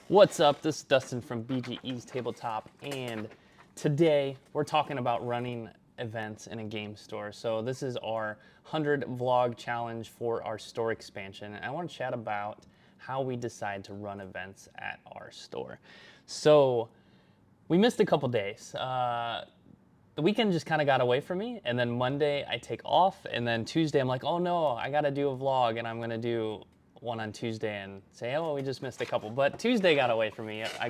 What's up? This is Dustin from BGE's Tabletop, and today we're talking about running events in a game store. So this is our 100 vlog challenge for our store expansion, and I want to chat about how we decide to run events at our store. So we missed a couple days. The weekend just kind of got away from me, and then Monday I take off, and then Tuesday I'm like, oh no, I gotta do a vlog, and I'm gonna do one on Tuesday and say, oh, we just missed a couple. But Tuesday got away from me. I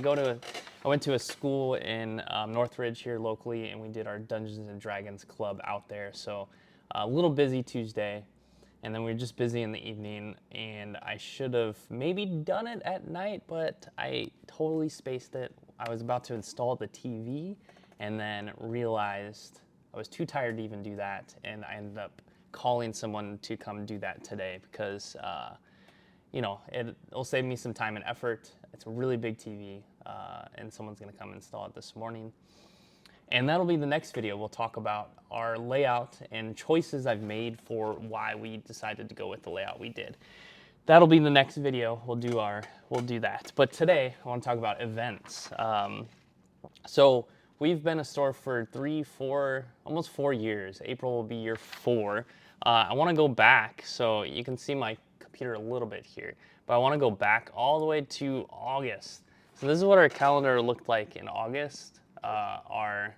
went to a school in Northridge here locally, and we did our Dungeons and Dragons club out there. So a little busy Tuesday, and then we were just busy in the evening, and I should have maybe done it at night, but I totally spaced it. I was about to install the TV, and then realized I was too tired to even do that, and I ended up calling someone to come do that today because it'll save me some time and effort. It's a really big TV, and someone's gonna come install it this morning. And that'll be the next video. We'll talk about our layout and choices I've made for why we decided to go with the layout we did. That'll be the next video. We'll do that. But today I want to talk about events. So we've been a store for almost 4 years. April will be year 4. I want to go back, so you can see my computer a little bit here, but I want to go back all the way to August. So this is what our calendar looked like in August. Our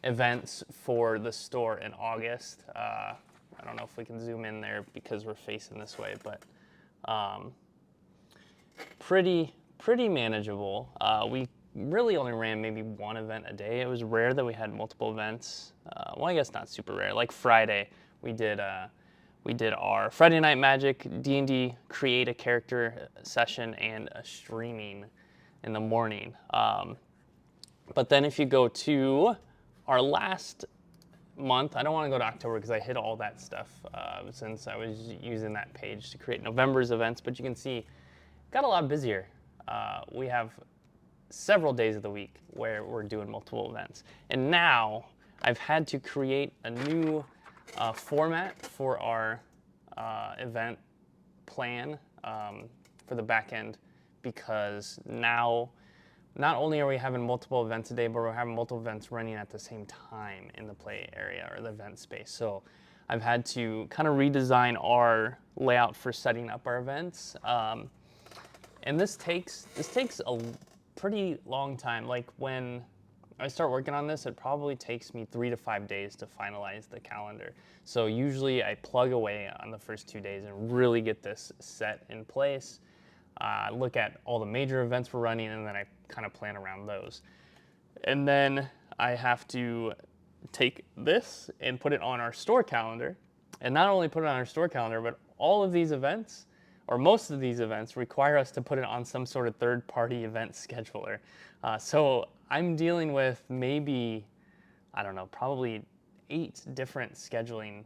events for the store in August. I don't know if we can zoom in there because we're facing this way, but pretty manageable. We really only ran maybe one event a day. It was rare that we had multiple events. Well, I guess not super rare. Like Friday, we did our Friday Night Magic D&D create a character session and a streaming in the morning. But then if you go to our last month, I don't want to go to October because I hit all that stuff since I was using that page to create November's events, but you can see it got a lot busier. We have several days of the week where we're doing multiple events. And now I've had to create a new format for our event plan for the back end, because now not only are we having multiple events a day, but we're having multiple events running at the same time in the play area or the event space. So I've had to kind of redesign our layout for setting up our events. And this takes a pretty long time. Like when I start working on this, it probably takes me 3 to 5 days to finalize the calendar. So usually I plug away on the first 2 days and really get this set in place. Look at all the major events we're running, and then I kind of plan around those. And then I have to take this and put it on our store calendar. And not only put it on our store calendar, but all of these events, or most of these events, require us to put it on some sort of third-party event scheduler. So I'm dealing with maybe, I don't know, probably 8 different scheduling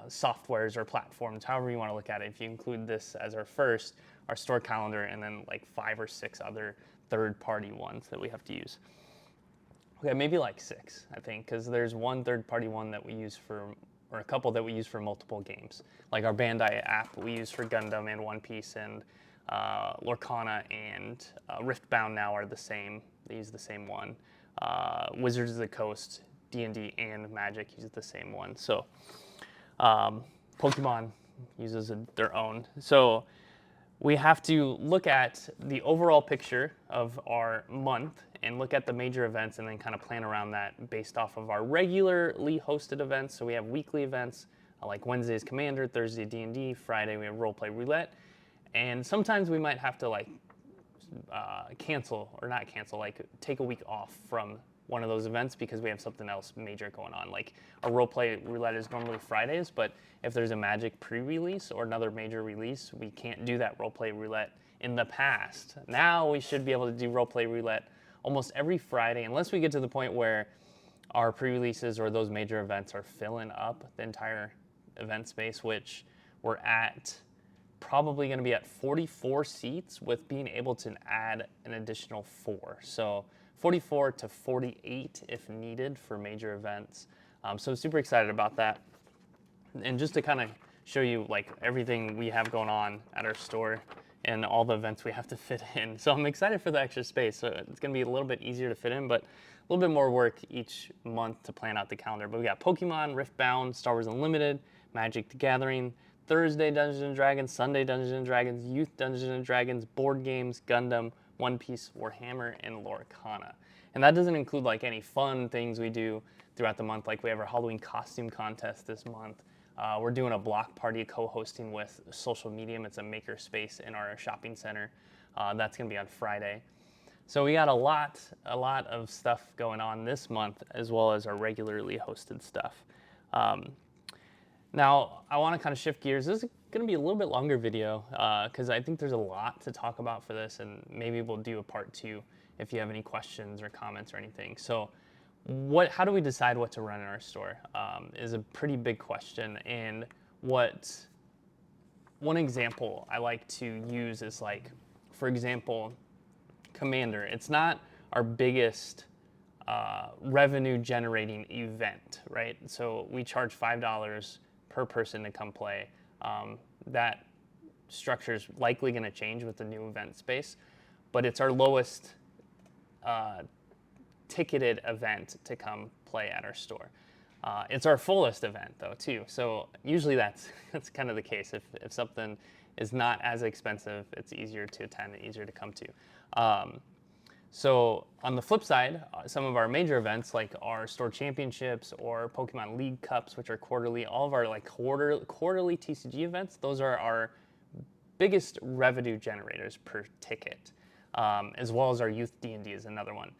softwares or platforms, however you want to look at it. If you include this as our store calendar, and then like 5 or 6 other third-party ones that we have to use. Okay, maybe like 6, I think, because there's one third-party one that we use or a couple that we use for multiple games. Like our Bandai app we use for Gundam and One Piece, and Lorcana and Riftbound now are the same. They use the same one. Wizards of the Coast, D&D, and Magic use the same one. So Pokemon uses their own. So we have to look at the overall picture of our month and look at the major events, and then kind of plan around that based off of our regularly hosted events. So we have weekly events, like Wednesday's Commander, Thursday D&D, Friday we have Roleplay Roulette, and sometimes we might have to like take a week off from one of those events because we have something else major going on. Like our Roleplay Roulette is normally Fridays, but if there's a Magic pre-release or another major release, we can't do that Roleplay Roulette in the past. Now we should be able to do Roleplay Roulette almost every Friday, unless we get to the point where our pre-releases or those major events are filling up the entire event space, which we're at probably going to be at 44 seats with being able to add an additional 4. So 44 to 48 if needed for major events. So super excited about that. And just to kind of show you like everything we have going on at our store and all the events we have to fit in. So I'm excited for the extra space. So it's going to be a little bit easier to fit in, but a little bit more work each month to plan out the calendar. But we got Pokemon, Riftbound, Star Wars Unlimited, Magic the Gathering, Thursday Dungeons and Dragons, Sunday Dungeons and Dragons, Youth Dungeons and Dragons, board games, Gundam, One Piece, Warhammer, and Lorcana. And that doesn't include like any fun things we do throughout the month, like we have our Halloween costume contest this month. We're doing a block party co-hosting with Social Medium. It's a maker space in our shopping center. That's going to be on Friday. So we got a lot of stuff going on this month, as well as our regularly hosted stuff. Now, I want to kind of shift gears. This is going to be a little bit longer video because I think there's a lot to talk about for this, and maybe we'll do a part 2 if you have any questions or comments or anything. So how do we decide what to run in our store is a pretty big question. And one example I like to use is like, for example, Commander. It's not our biggest revenue generating event, right? So we charge $5 per person to come play. That structure is likely going to change with the new event space, but it's our lowest ticketed event to come play at our store. It's our fullest event though too. So usually that's kind of the case. If something is not as expensive, it's easier to attend and easier to come to. So on the flip side, some of our major events like our store championships or Pokemon League Cups, which are quarterly, all of our like quarterly TCG events, those are our biggest revenue generators per ticket, as well as our Youth D&D is another one.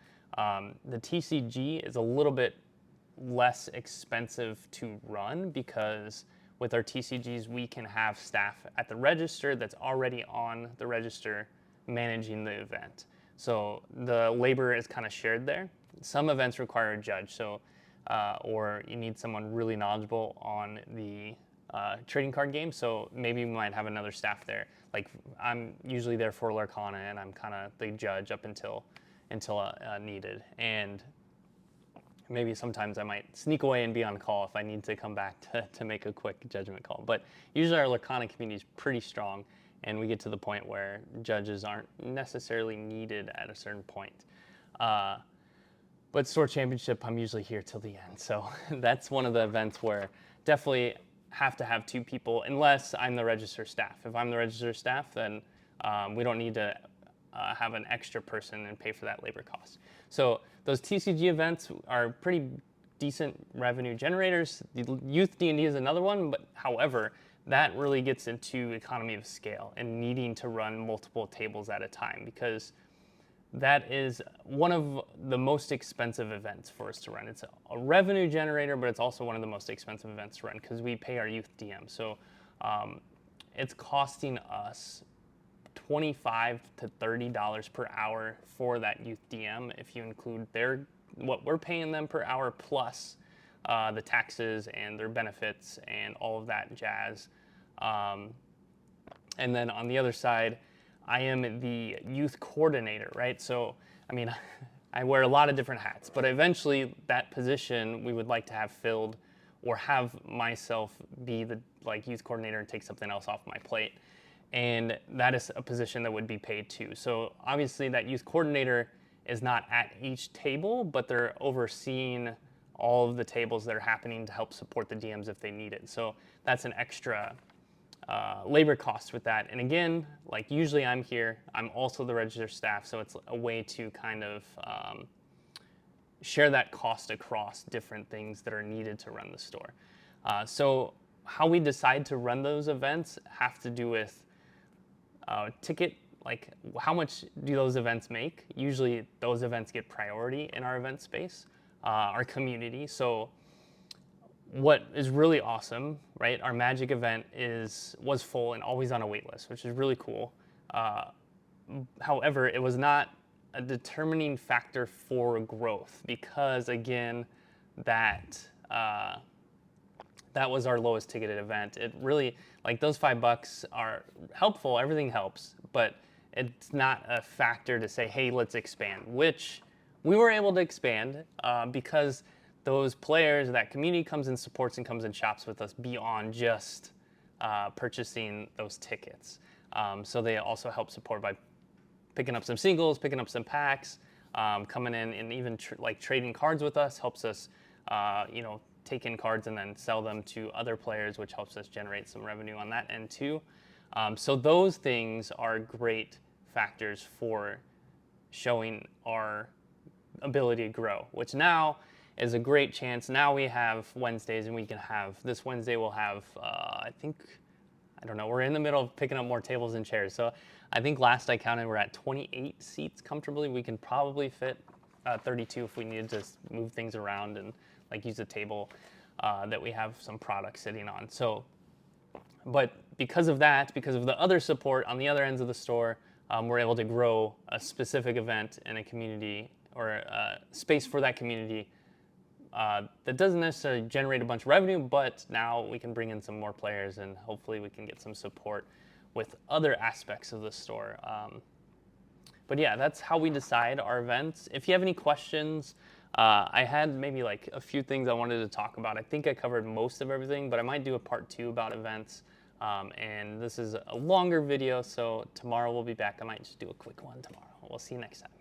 The TCG is a little bit less expensive to run because with our TCGs, we can have staff at the register that's already on the register managing the event. So the labor is kind of shared there. Some events require a judge, so or you need someone really knowledgeable on the trading card game. So maybe we might have another staff there. Like I'm usually there for Lorcana, and I'm kind of the judge up until needed. And maybe sometimes I might sneak away and be on call if I need to come back to make a quick judgment call. But usually our Lorcana community is pretty strong, and we get to the point where judges aren't necessarily needed at a certain point. But store championship, I'm usually here till the end. So that's one of the events where definitely have to have 2 people, unless I'm the register staff. If I'm the register staff, then we don't need to have an extra person and pay for that labor cost. So those TCG events are pretty decent revenue generators. The Youth D&D is another one, but however, that really gets into economy of scale and needing to run multiple tables at a time, because that is one of the most expensive events for us to run. It's a revenue generator, but it's also one of the most expensive events to run because we pay our youth DM. So it's costing us $25 to $30 per hour for that youth DM if you include what we're paying them per hour plus the taxes and their benefits and all of that jazz. And then on the other side, I am the youth coordinator, right? So, I mean, I wear a lot of different hats, but eventually that position we would like to have filled, or have myself be the youth coordinator and take something else off my plate. And that is a position that would be paid too. So obviously that youth coordinator is not at each table, but they're overseeing all of the tables that are happening to help support the DMs if they need it. So that's an extra labor cost with that. And again, like usually I'm here, I'm also the register staff, so it's a way to kind of share that cost across different things that are needed to run the store. So how we decide to run those events have to do with ticket, like how much do those events make? Usually those events get priority in our event space, our community. So what is really awesome, right? Our Magic event was full and always on a wait list, which is really cool. However, it was not a determining factor for growth because again, that was our lowest ticketed event. It really, like those $5 are helpful, everything helps, but it's not a factor to say, hey, let's expand, which we were able to expand because those players, that community comes and supports and comes and shops with us beyond just purchasing those tickets. So they also help support by picking up some singles, picking up some packs, coming in and even like trading cards with us helps us, take in cards and then sell them to other players, which helps us generate some revenue on that end too. So those things are great factors for showing our ability to grow, which now is a great chance. Now we have Wednesdays, and we can have this Wednesday. We'll have, I don't know. We're in the middle of picking up more tables and chairs. So I think last I counted, we're at 28 seats comfortably. We can probably fit 32 if we needed to move things around and like use a table that we have some products sitting on. So, but because of that, because of the other support on the other ends of the store, we're able to grow a specific event in a community or a space for that community that doesn't necessarily generate a bunch of revenue, but now we can bring in some more players and hopefully we can get some support with other aspects of the store. But yeah, that's how we decide our events. If you have any questions, I had maybe like a few things I wanted to talk about. I think I covered most of everything, but I might do a part 2 about events. And this is a longer video, so tomorrow we'll be back. I might just do a quick one tomorrow. We'll see you next time.